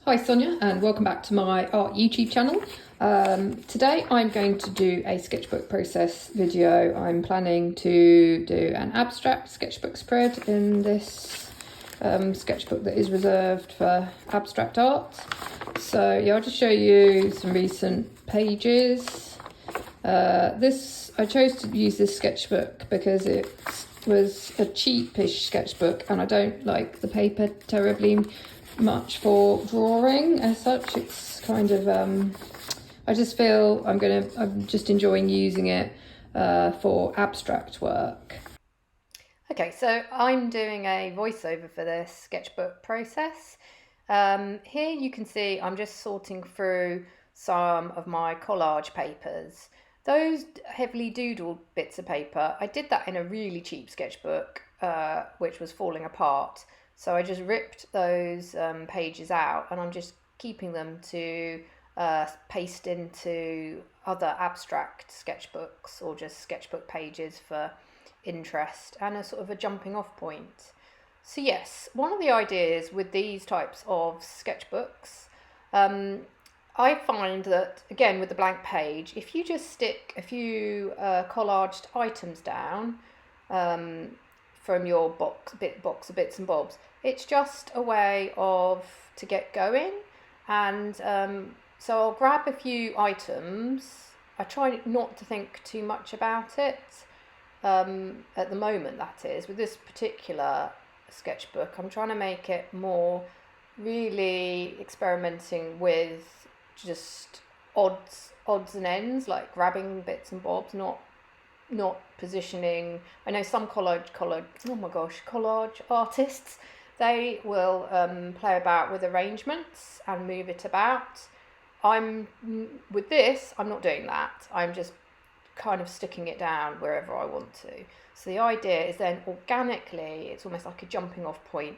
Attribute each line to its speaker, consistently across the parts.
Speaker 1: Hi Sonia, and welcome back to my art YouTube channel. Today I'm going to do a sketchbook process video. I'm planning to do an abstract sketchbook spread in this sketchbook that is reserved for abstract art. So yeah, I'll just show you some recent pages. I chose to use this sketchbook because it was a cheapish sketchbook and I don't like the paper terribly much for drawing as such. It's kind of I just feel I'm just enjoying using it for abstract work. Okay, so I'm doing a voiceover for this sketchbook process. Here you can see I'm just sorting through some of my collage papers. Those heavily doodled bits of paper, I did that in a really cheap sketchbook which was falling apart. So I just ripped those pages out and I'm just keeping them to paste into other abstract sketchbooks or just sketchbook pages for interest and a sort of a jumping off point. So yes, one of the ideas with these types of sketchbooks, I find that, again, with the blank page, if you just stick a few collaged items down from your box of bits and bobs, it's just a way to get going. And so I'll grab a few items. I try not to think too much about it at the moment, that is. With this particular sketchbook, I'm trying to make it more really experimenting with just odds and ends, like grabbing bits and bobs, not positioning. I know some collage artists, they will play about with arrangements and move it about. With this, I'm not doing that. I'm just kind of sticking it down wherever I want to. So the idea is then organically, it's almost like a jumping off point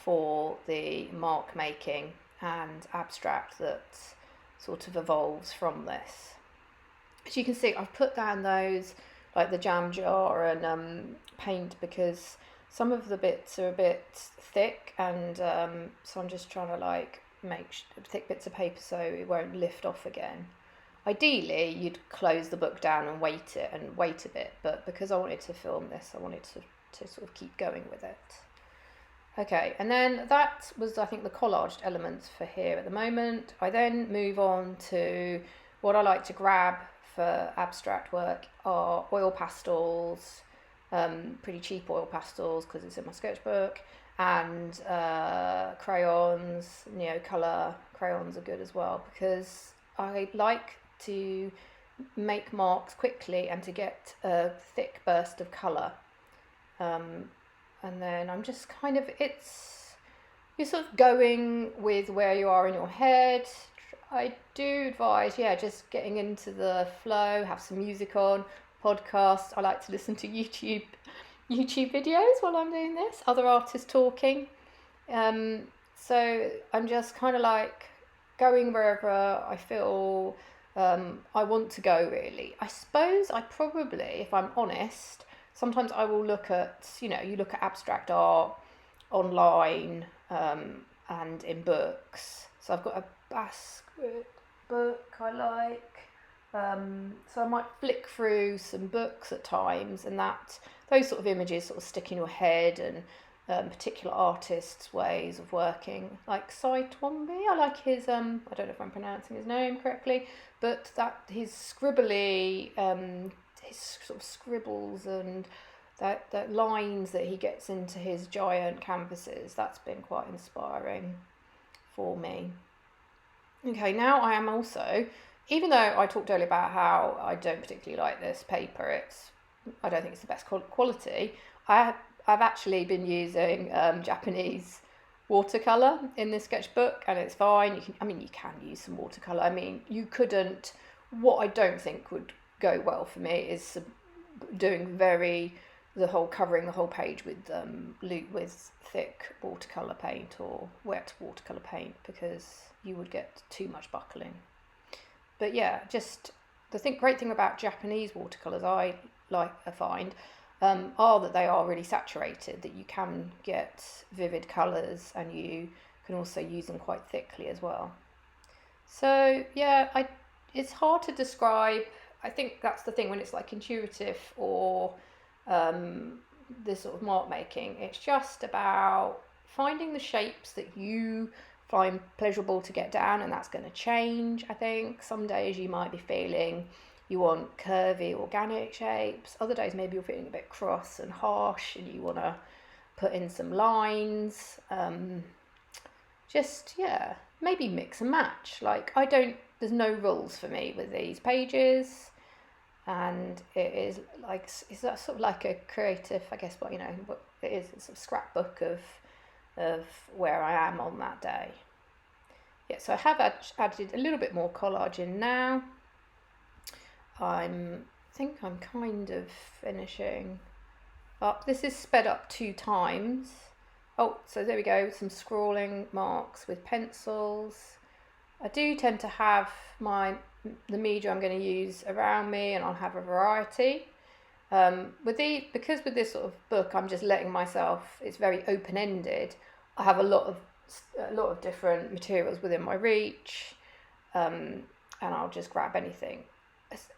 Speaker 1: for the mark making and abstract that sort of evolves from this. As you can see, I've put down those, like the jam jar and paint, because some of the bits are a bit thick, and so I'm just trying to like make thick bits of paper so it won't lift off again. Ideally you'd close the book down and wait a bit, but because I wanted to film this, I wanted to sort of keep going with it. Okay, and then that was, I think, the collaged elements for here at the moment. I then move on to what I like to grab for abstract work are oil pastels, pretty cheap oil pastels because it's in my sketchbook, and crayons. Neocolor crayons are good as well because I like to make marks quickly and to get a thick burst of colour. And then I'm just kind of, you're sort of going with where you are in your head. I do advise, just getting into the flow, have some music on, podcasts. I like to listen to YouTube videos while I'm doing this, other artists talking. So I'm just kind of like going wherever I feel I want to go, really. I suppose I probably, if I'm honest, sometimes I will look at, you look at abstract art online and in books. So I've got a Basque book I like. So I might flick through some books at times, and those sort of images sort of stick in your head, and particular artists' ways of working. Like Cy Twombly, I like his, I don't know if I'm pronouncing his name correctly, but his scribbly, his sort of scribbles and that lines that he gets into his giant canvases, that's been quite inspiring for me. Okay, now I am also, even though I talked earlier about how I don't particularly like this paper, I don't think it's the best quality, I've actually been using Japanese watercolour in this sketchbook, and it's fine. You can use some watercolour. You couldn't, what I don't think would go well for me is doing covering the whole page with thick watercolour paint or wet watercolour paint, because you would get too much buckling. But yeah, just great thing about Japanese watercolours I find are that they are really saturated, that you can get vivid colours and you can also use them quite thickly as well. So yeah, it's hard to describe. I think that's the thing when it's like intuitive or this sort of mark making. It's just about finding the shapes that you find pleasurable to get down, and that's going to change. I think some days you might be feeling you want curvy organic shapes, other days maybe you're feeling a bit cross and harsh and you want to put in some lines. Just yeah, maybe mix and match. Like there's no rules for me with these pages, and it is like it's sort of like a creative, I guess, what it is. It's a scrapbook of where I am on that day. Yeah, so I have added a little bit more collage in now. I think I'm kind of finishing up. This is sped up 2 times. Oh, so there we go, some scrawling marks with pencils. I do tend to have the media I'm going to use around me, and I'll have a variety. Because with this sort of book, I'm just letting myself, it's very open-ended. I have a lot of different materials within my reach, and I'll just grab anything.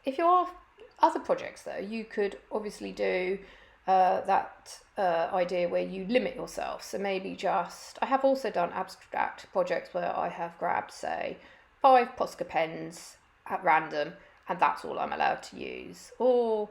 Speaker 1: If you have other projects though, you could obviously do that idea where you limit yourself. So maybe I have also done abstract projects where I have grabbed, say, 5 Posca pens at random, and that's all I'm allowed to use. Or,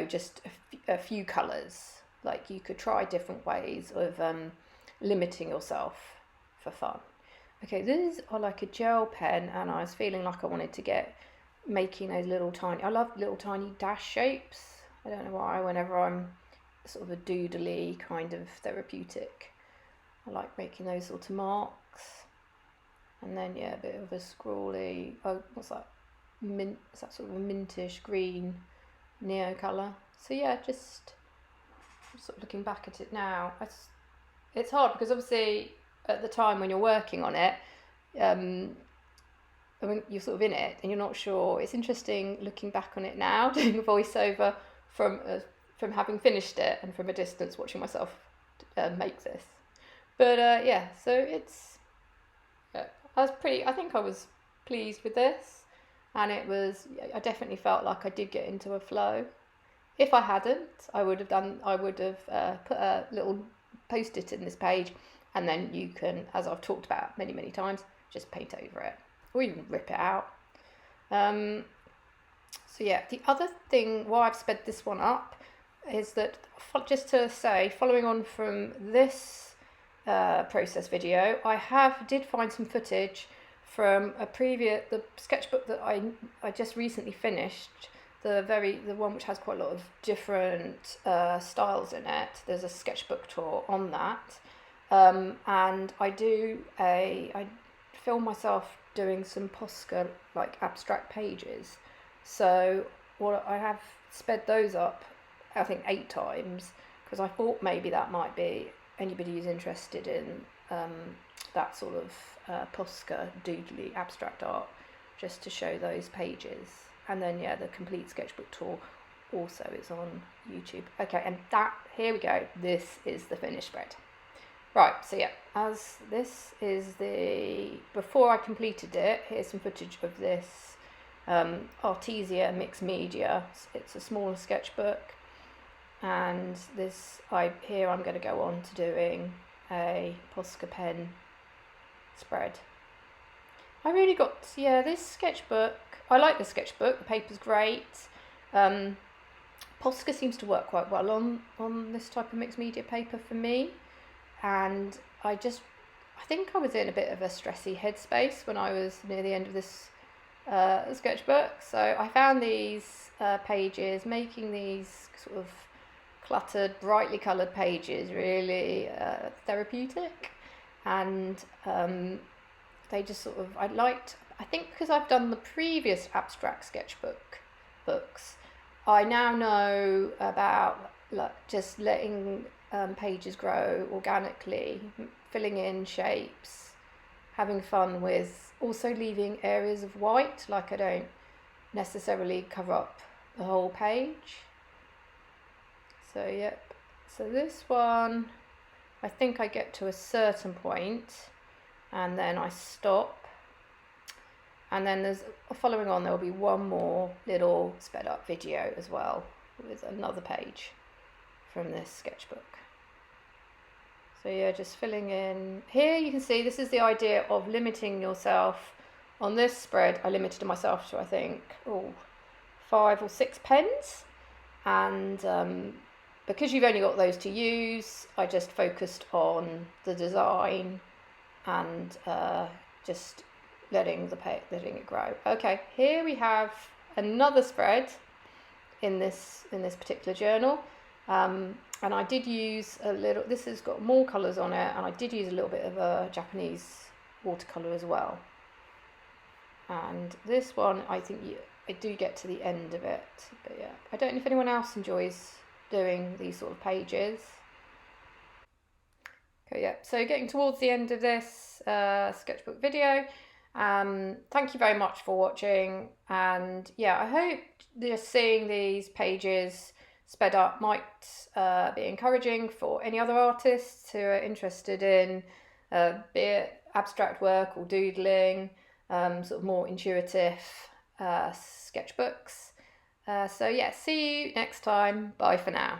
Speaker 1: just a few colours. Like you could try different ways of limiting yourself for fun. Okay, these are like a gel pen, and I was feeling like I wanted to get making those I love little tiny dash shapes. I don't know why, whenever I'm sort of a doodly kind of therapeutic, I like making those sort of marks. And then yeah, a bit of a scrawly, what's that, it's that sort of a mintish green neo colour. So yeah, just sort of looking back at it now, it's hard because obviously at the time when you're working on it, when you're sort of in it and you're not sure. It's interesting looking back on it now, doing a voiceover from having finished it and from a distance watching myself make this. But yeah, so I think I was pleased with this, and I definitely felt like I did get into a flow. If I hadn't, I would have put a little post-it in this page, and then you can, as I've talked about many times, just paint over it or even rip it out. So yeah, the other thing why I've sped this one up is that, just to say, following on from this process video, I did find some footage from the sketchbook that I just recently finished, the one which has quite a lot of different styles in it. There's a sketchbook tour on that, and I film myself doing some Posca like abstract pages. So I have sped those up, I think 8 times, because I thought maybe that might be anybody who's interested in that sort of Posca doodly abstract art, just to show those pages. And then yeah, the complete sketchbook tour also is on YouTube. Okay, and here we go, this is the finished spread. Right, so yeah, as this is before I completed it, here's some footage of this Artesia mixed media. It's a smaller sketchbook, and here I'm going to go on to doing a Posca pen spread. I really this sketchbook, I like the sketchbook, the paper's great. Posca seems to work quite well on this type of mixed media paper for me. And I think I was in a bit of a stressy headspace when I was near the end of this sketchbook. So I found these pages, making these sort of cluttered, brightly coloured pages really therapeutic. And they just sort of, I think because I've done the previous abstract sketchbook books, I now know about just letting pages grow organically, filling in shapes, having fun with also leaving areas of white, like I don't necessarily cover up the whole page. So yep, so this one, I think I get to a certain point and then I stop. And then there's following on, there will be one more little sped up video as well with another page from this sketchbook. So yeah, just filling in. Here you can see this is the idea of limiting yourself. On this spread, I limited myself to, I think, 5 or 6 pens. And because you've only got those to use, I just focused on the design and just letting it grow. Okay, here we have another spread in this particular journal, and I did use a little. This has got more colours on it, and I did use a little bit of a Japanese watercolour as well. And this one, I think I do get to the end of it, but yeah, I don't know if anyone else enjoys doing these sort of pages. Okay, yeah, so getting towards the end of this sketchbook video. Thank you very much for watching, and yeah, I hope just seeing these pages sped up might be encouraging for any other artists who are interested in be it abstract work or doodling, sort of more intuitive sketchbooks. So yeah, see you next time. Bye for now.